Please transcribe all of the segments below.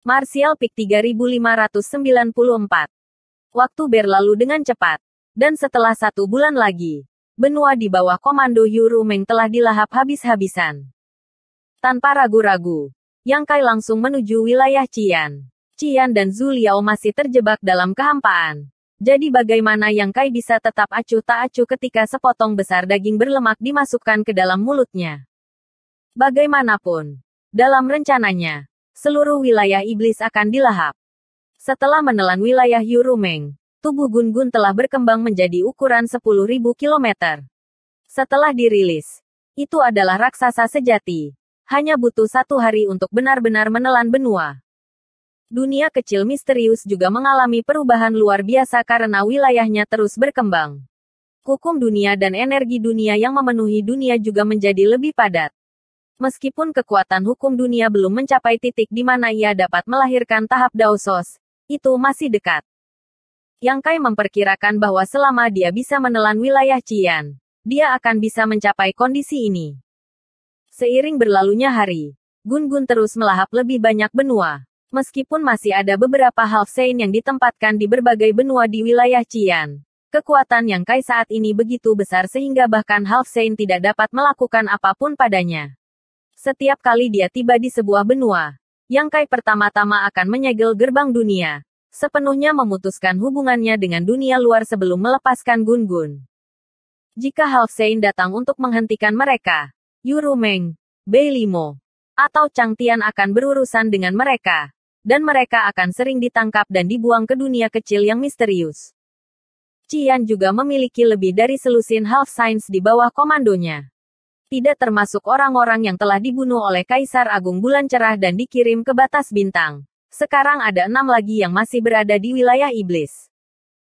Martial Peak 3594. Waktu berlalu dengan cepat. Dan setelah 1 bulan lagi, benua di bawah komando Yuru Meng telah dilahap habis-habisan. Tanpa ragu-ragu, Yang Kai langsung menuju wilayah Qian. Qian dan Zhu Liao masih terjebak dalam kehampaan. Jadi bagaimana Yang Kai bisa tetap acuh tak acuh ketika sepotong besar daging berlemak dimasukkan ke dalam mulutnya? Bagaimanapun, dalam rencananya, seluruh wilayah iblis akan dilahap. Setelah menelan wilayah Yuru Meng, tubuh Gun Gun telah berkembang menjadi ukuran 10.000 km. Setelah dirilis, itu adalah raksasa sejati. Hanya butuh 1 hari untuk benar-benar menelan benua. Dunia kecil misterius juga mengalami perubahan luar biasa karena wilayahnya terus berkembang. Hukum dunia dan energi dunia yang memenuhi dunia juga menjadi lebih padat. Meskipun kekuatan hukum dunia belum mencapai titik di mana ia dapat melahirkan tahap Daosos, itu masih dekat. Yang Kai memperkirakan bahwa selama dia bisa menelan wilayah Qian, dia akan bisa mencapai kondisi ini. Seiring berlalunya hari, Gun Gun terus melahap lebih banyak benua. Meskipun masih ada beberapa Half Saint yang ditempatkan di berbagai benua di wilayah Qian, kekuatan Yang Kai saat ini begitu besar sehingga bahkan Half Saint tidak dapat melakukan apapun padanya. Setiap kali dia tiba di sebuah benua, Yang Kai pertama-tama akan menyegel gerbang dunia, sepenuhnya memutuskan hubungannya dengan dunia luar sebelum melepaskan Gun Gun. Jika Half Saint datang untuk menghentikan mereka, Yuru Meng, Bei Limo, atau Chang Tian akan berurusan dengan mereka. Dan mereka akan sering ditangkap dan dibuang ke dunia kecil yang misterius. Qian juga memiliki lebih dari selusin Half Saints di bawah komandonya. Tidak termasuk orang-orang yang telah dibunuh oleh Kaisar Agung Bulan Cerah dan dikirim ke batas bintang. Sekarang ada 6 lagi yang masih berada di wilayah iblis.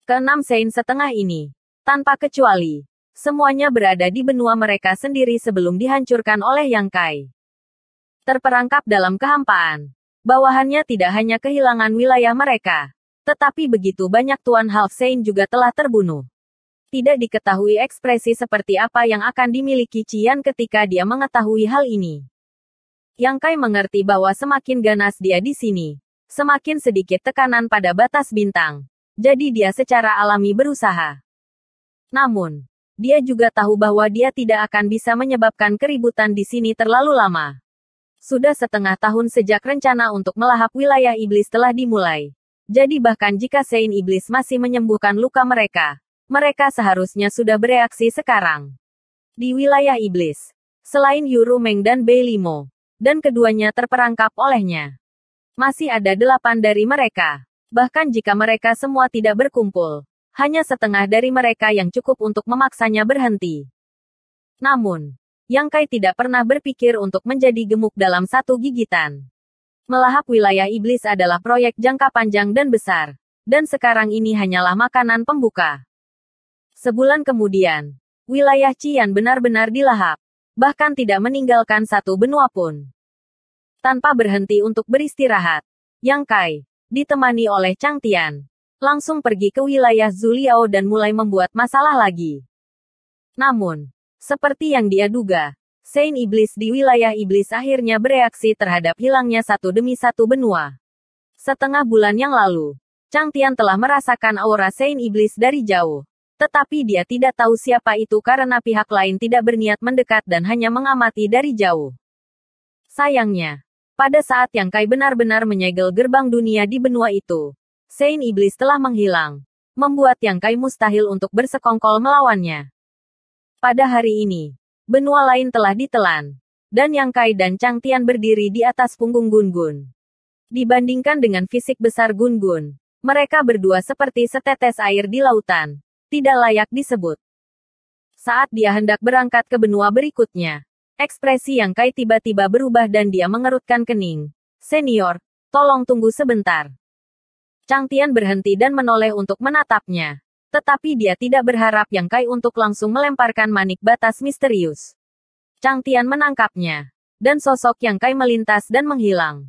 Ke-6 Saint setengah ini, tanpa kecuali, semuanya berada di benua mereka sendiri sebelum dihancurkan oleh Yang Kai. Terperangkap dalam kehampaan. Bawahannya tidak hanya kehilangan wilayah mereka, tetapi begitu banyak Tuan Half Saint juga telah terbunuh. Tidak diketahui ekspresi seperti apa yang akan dimiliki Qian ketika dia mengetahui hal ini. Yang Kai mengerti bahwa semakin ganas dia di sini, semakin sedikit tekanan pada batas bintang. Jadi dia secara alami berusaha. Namun, dia juga tahu bahwa dia tidak akan bisa menyebabkan keributan di sini terlalu lama. Sudah setengah tahun sejak rencana untuk melahap wilayah iblis telah dimulai. Jadi bahkan jika Saint Iblis masih menyembuhkan luka mereka, mereka seharusnya sudah bereaksi sekarang. Di wilayah iblis, selain Yuru Meng dan Bei Limo, dan keduanya terperangkap olehnya, masih ada 8 dari mereka. Bahkan jika mereka semua tidak berkumpul, hanya setengah dari mereka yang cukup untuk memaksanya berhenti. Namun, Yang Kai tidak pernah berpikir untuk menjadi gemuk dalam satu gigitan. Melahap wilayah iblis adalah proyek jangka panjang dan besar, dan sekarang ini hanyalah makanan pembuka. Sebulan kemudian, wilayah Qian benar-benar dilahap, bahkan tidak meninggalkan satu benua pun. Tanpa berhenti untuk beristirahat, Yang Kai, ditemani oleh Chang Tian, langsung pergi ke wilayah Zhu Liao dan mulai membuat masalah lagi. Namun, seperti yang dia duga, Saint Iblis di wilayah iblis akhirnya bereaksi terhadap hilangnya satu demi satu benua. Setengah bulan yang lalu, Chang Tian telah merasakan aura Saint Iblis dari jauh. Tetapi dia tidak tahu siapa itu karena pihak lain tidak berniat mendekat dan hanya mengamati dari jauh. Sayangnya, pada saat Yang Kai benar-benar menyegel gerbang dunia di benua itu, Saint Iblis telah menghilang, membuat Yang Kai mustahil untuk bersekongkol melawannya. Pada hari ini, benua lain telah ditelan, dan Yang Kai dan Chang Tian berdiri di atas punggung Gun Gun. Dibandingkan dengan fisik besar Gun Gun, mereka berdua seperti setetes air di lautan, tidak layak disebut. Saat dia hendak berangkat ke benua berikutnya, ekspresi Yang Kai tiba-tiba berubah dan dia mengerutkan kening. "Senior, tolong tunggu sebentar." Chang Tian berhenti dan menoleh untuk menatapnya. Tetapi dia tidak berharap Yang Kai untuk langsung melemparkan manik batas misterius. Chang Tian menangkapnya, dan sosok Yang Kai melintas dan menghilang.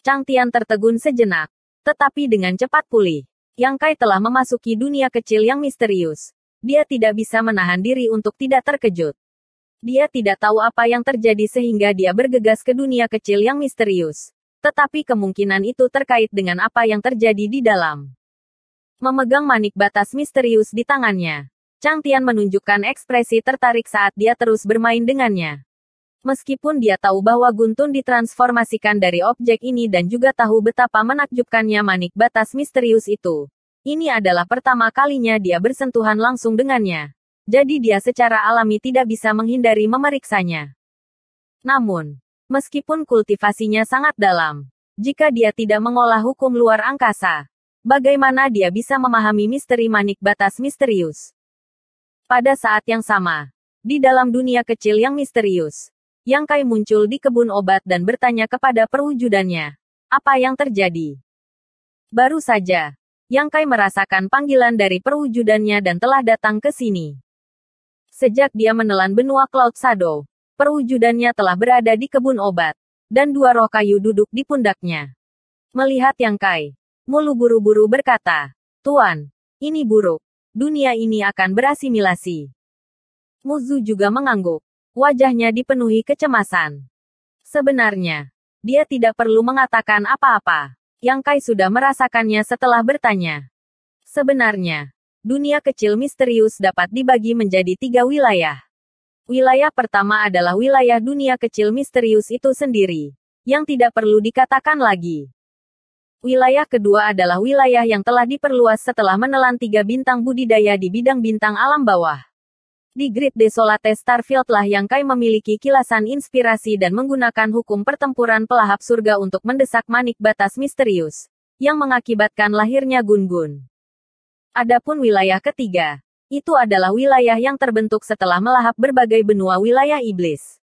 Chang Tian tertegun sejenak, tetapi dengan cepat pulih. Yang Kai telah memasuki dunia kecil yang misterius. Dia tidak bisa menahan diri untuk tidak terkejut. Dia tidak tahu apa yang terjadi sehingga dia bergegas ke dunia kecil yang misterius. Tetapi kemungkinan itu terkait dengan apa yang terjadi di dalam. Memegang manik batas misterius di tangannya, Chang Tian menunjukkan ekspresi tertarik saat dia terus bermain dengannya. Meskipun dia tahu bahwa Guntun ditransformasikan dari objek ini dan juga tahu betapa menakjubkannya manik batas misterius itu, ini adalah pertama kalinya dia bersentuhan langsung dengannya. Jadi dia secara alami tidak bisa menghindari memeriksanya. Namun, meskipun kultivasinya sangat dalam, jika dia tidak mengolah hukum luar angkasa, bagaimana dia bisa memahami misteri manik batas misterius? Pada saat yang sama, di dalam dunia kecil yang misterius, Yang Kai muncul di kebun obat dan bertanya kepada perwujudannya, apa yang terjadi? Baru saja, Yang Kai merasakan panggilan dari perwujudannya dan telah datang ke sini. Sejak dia menelan benua Cloud Shadow, perwujudannya telah berada di kebun obat, dan dua roh kayu duduk di pundaknya. Melihat Yang Kai, Mulu buru-buru berkata, Tuan, ini buruk. Dunia ini akan berasimilasi. Muzu juga mengangguk. Wajahnya dipenuhi kecemasan. Sebenarnya, dia tidak perlu mengatakan apa-apa. Yang Kai sudah merasakannya setelah bertanya. Sebenarnya, dunia kecil misterius dapat dibagi menjadi 3 wilayah. Wilayah pertama adalah wilayah dunia kecil misterius itu sendiri, yang tidak perlu dikatakan lagi. Wilayah kedua adalah wilayah yang telah diperluas setelah menelan 3 bintang budidaya di bidang bintang alam bawah. Di Great Desolate Starfield lah Yang Kai memiliki kilasan inspirasi dan menggunakan hukum pertempuran pelahap surga untuk mendesak manik batas misterius, yang mengakibatkan lahirnya Gun-Gun. Adapun wilayah ketiga, itu adalah wilayah yang terbentuk setelah melahap berbagai benua wilayah iblis.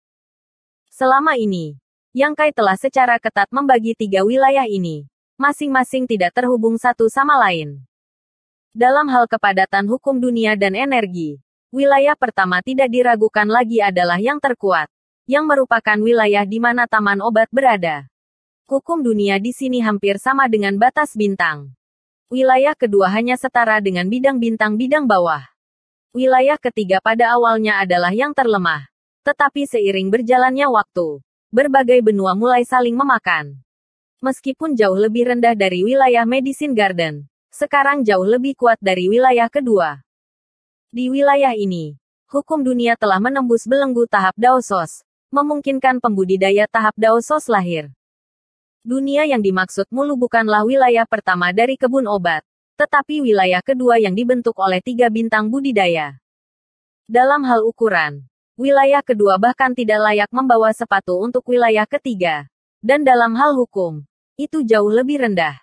Selama ini, Yang Kai telah secara ketat membagi 3 wilayah ini, masing-masing tidak terhubung satu sama lain. Dalam hal kepadatan hukum dunia dan energi, wilayah pertama tidak diragukan lagi adalah yang terkuat, yang merupakan wilayah di mana taman obat berada. Hukum dunia di sini hampir sama dengan batas bintang. Wilayah kedua hanya setara dengan bidang bintang-bidang bawah. Wilayah ketiga pada awalnya adalah yang terlemah. Tetapi seiring berjalannya waktu, berbagai benua mulai saling memakan. Meskipun jauh lebih rendah dari wilayah Medicine Garden, sekarang jauh lebih kuat dari wilayah kedua. Di wilayah ini, hukum dunia telah menembus belenggu tahap Daosos, memungkinkan pembudidaya tahap Daosos lahir. Dunia yang dimaksud Mulu bukanlah wilayah pertama dari kebun obat, tetapi wilayah kedua yang dibentuk oleh 3 bintang budidaya. Dalam hal ukuran, wilayah kedua bahkan tidak layak membawa sepatu untuk wilayah ketiga. Dan dalam hal hukum, itu jauh lebih rendah.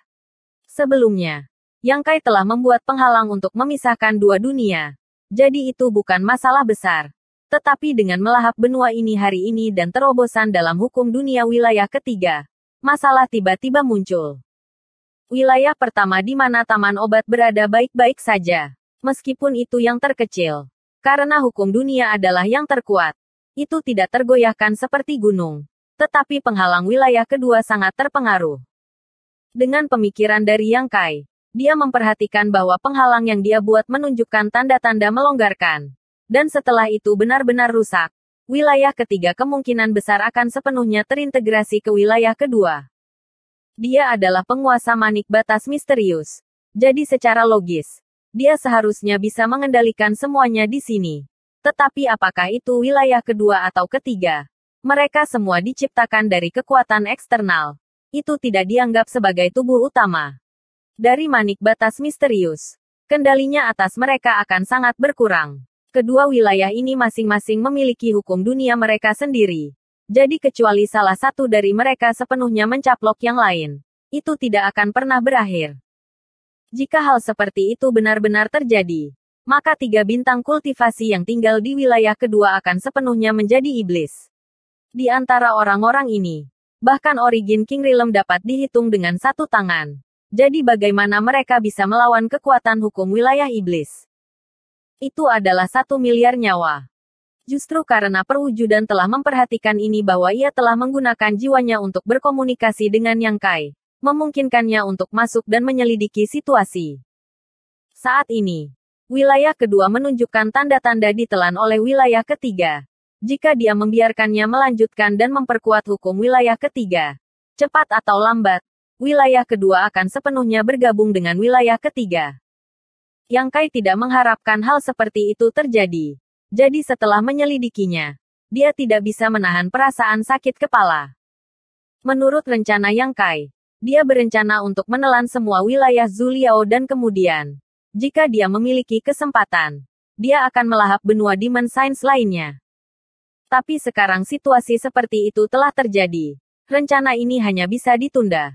Sebelumnya, Yang Kai telah membuat penghalang untuk memisahkan 2 dunia. Jadi itu bukan masalah besar. Tetapi dengan melahap benua ini hari ini dan terobosan dalam hukum dunia wilayah ketiga, masalah tiba-tiba muncul. Wilayah pertama di mana taman obat berada baik-baik saja. Meskipun itu yang terkecil. Karena hukum dunia adalah yang terkuat. Itu tidak tergoyahkan seperti gunung. Tetapi penghalang wilayah kedua sangat terpengaruh. Dengan pemikiran dari Yang Kai, dia memperhatikan bahwa penghalang yang dia buat menunjukkan tanda-tanda melonggarkan. Dan setelah itu benar-benar rusak. Wilayah ketiga kemungkinan besar akan sepenuhnya terintegrasi ke wilayah kedua. Dia adalah penguasa manik batas misterius. Jadi secara logis, dia seharusnya bisa mengendalikan semuanya di sini. Tetapi apakah itu wilayah kedua atau ketiga? Mereka semua diciptakan dari kekuatan eksternal. Itu tidak dianggap sebagai tubuh utama. Dari manik batas misterius, kendalinya atas mereka akan sangat berkurang. Kedua wilayah ini masing-masing memiliki hukum dunia mereka sendiri. Jadi kecuali salah satu dari mereka sepenuhnya mencaplok yang lain, itu tidak akan pernah berakhir. Jika hal seperti itu benar-benar terjadi, maka 3 bintang kultivasi yang tinggal di wilayah kedua akan sepenuhnya menjadi iblis. Di antara orang-orang ini, bahkan origin King Realm dapat dihitung dengan 1 tangan. Jadi bagaimana mereka bisa melawan kekuatan hukum wilayah iblis? Itu adalah 1 miliar nyawa. Justru karena perwujudan telah memperhatikan ini bahwa ia telah menggunakan jiwanya untuk berkomunikasi dengan Yang Kai, memungkinkannya untuk masuk dan menyelidiki situasi. Saat ini, wilayah kedua menunjukkan tanda-tanda ditelan oleh wilayah ketiga. Jika dia membiarkannya melanjutkan dan memperkuat hukum wilayah ketiga, Cepat atau lambat, wilayah kedua akan sepenuhnya bergabung dengan wilayah ketiga. Yang Kai tidak mengharapkan hal seperti itu terjadi. Jadi setelah menyelidikinya, dia tidak bisa menahan perasaan sakit kepala. Menurut rencana Yang Kai, dia berencana untuk menelan semua wilayah Zuliao dan kemudian, jika dia memiliki kesempatan, dia akan melahap benua Demon Science lainnya. Tapi sekarang situasi seperti itu telah terjadi. Rencana ini hanya bisa ditunda.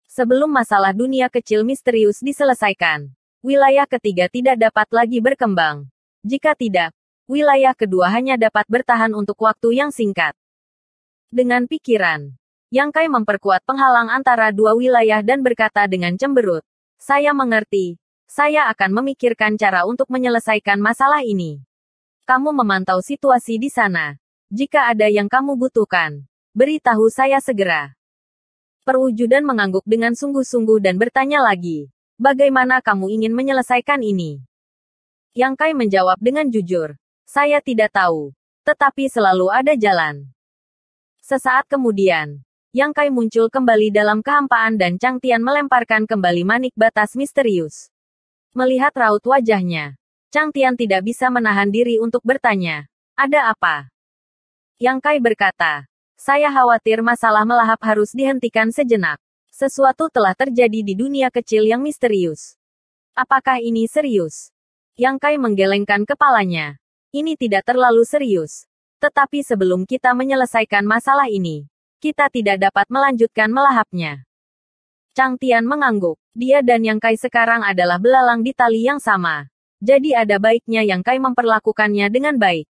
Sebelum masalah dunia kecil misterius diselesaikan, wilayah ketiga tidak dapat lagi berkembang. Jika tidak, wilayah kedua hanya dapat bertahan untuk waktu yang singkat. Dengan pikiran, Yang Kai memperkuat penghalang antara dua wilayah dan berkata dengan cemberut, "Saya mengerti. Saya akan memikirkan cara untuk menyelesaikan masalah ini. Kamu memantau situasi di sana. Jika ada yang kamu butuhkan, beritahu saya segera." Perwujudan mengangguk dengan sungguh-sungguh dan bertanya lagi, "Bagaimana kamu ingin menyelesaikan ini?" Yang Kai menjawab dengan jujur, "Saya tidak tahu. Tetapi selalu ada jalan." Sesaat kemudian, Yang Kai muncul kembali dalam kehampaan dan Chang Tian melemparkan kembali manik batas misterius. Melihat raut wajahnya, Chang Tian tidak bisa menahan diri untuk bertanya, "Ada apa?" Yang Kai berkata, "Saya khawatir masalah melahap harus dihentikan sejenak. Sesuatu telah terjadi di dunia kecil yang misterius." "Apakah ini serius?" Yang Kai menggelengkan kepalanya. "Ini tidak terlalu serius. Tetapi sebelum kita menyelesaikan masalah ini, kita tidak dapat melanjutkan melahapnya." Chang Tian mengangguk. Dia dan Yang Kai sekarang adalah belalang di tali yang sama. Jadi ada baiknya Yang Kai memperlakukannya dengan baik.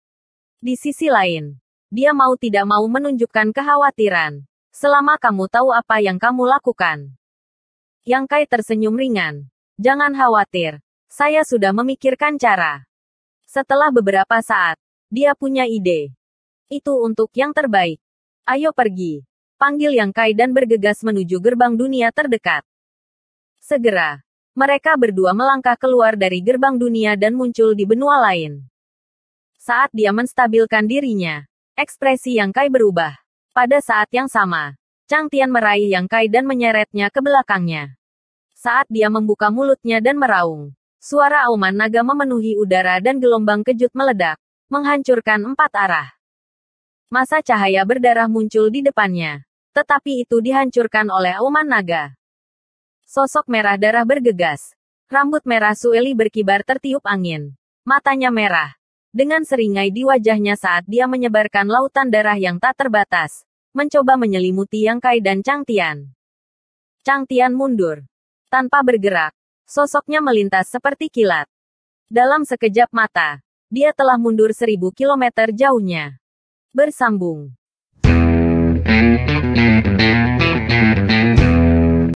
Di sisi lain, dia mau tidak mau menunjukkan kekhawatiran. "Selama kamu tahu apa yang kamu lakukan." Yang Kai tersenyum ringan. "Jangan khawatir. Saya sudah memikirkan cara." Setelah beberapa saat, dia punya ide. "Itu untuk yang terbaik. Ayo pergi," panggil Yang Kai dan bergegas menuju gerbang dunia terdekat. Segera, mereka berdua melangkah keluar dari gerbang dunia dan muncul di benua lain. Saat dia menstabilkan dirinya, ekspresi Yang Kai berubah. Pada saat yang sama, Chang Tian meraih Yang Kai dan menyeretnya ke belakangnya. Saat dia membuka mulutnya dan meraung, suara auman naga memenuhi udara dan gelombang kejut meledak, menghancurkan 4 arah. Masa cahaya berdarah muncul di depannya. Tetapi itu dihancurkan oleh auman naga. Sosok merah darah bergegas. Rambut merah Sueli berkibar tertiup angin. Matanya merah. Dengan seringai di wajahnya saat dia menyebarkan lautan darah yang tak terbatas. Mencoba menyelimuti Yang Kai dan Chang Tian. Chang Tian mundur. Tanpa bergerak, sosoknya melintas seperti kilat. Dalam sekejap mata, dia telah mundur 1000 kilometer jauhnya. Bersambung.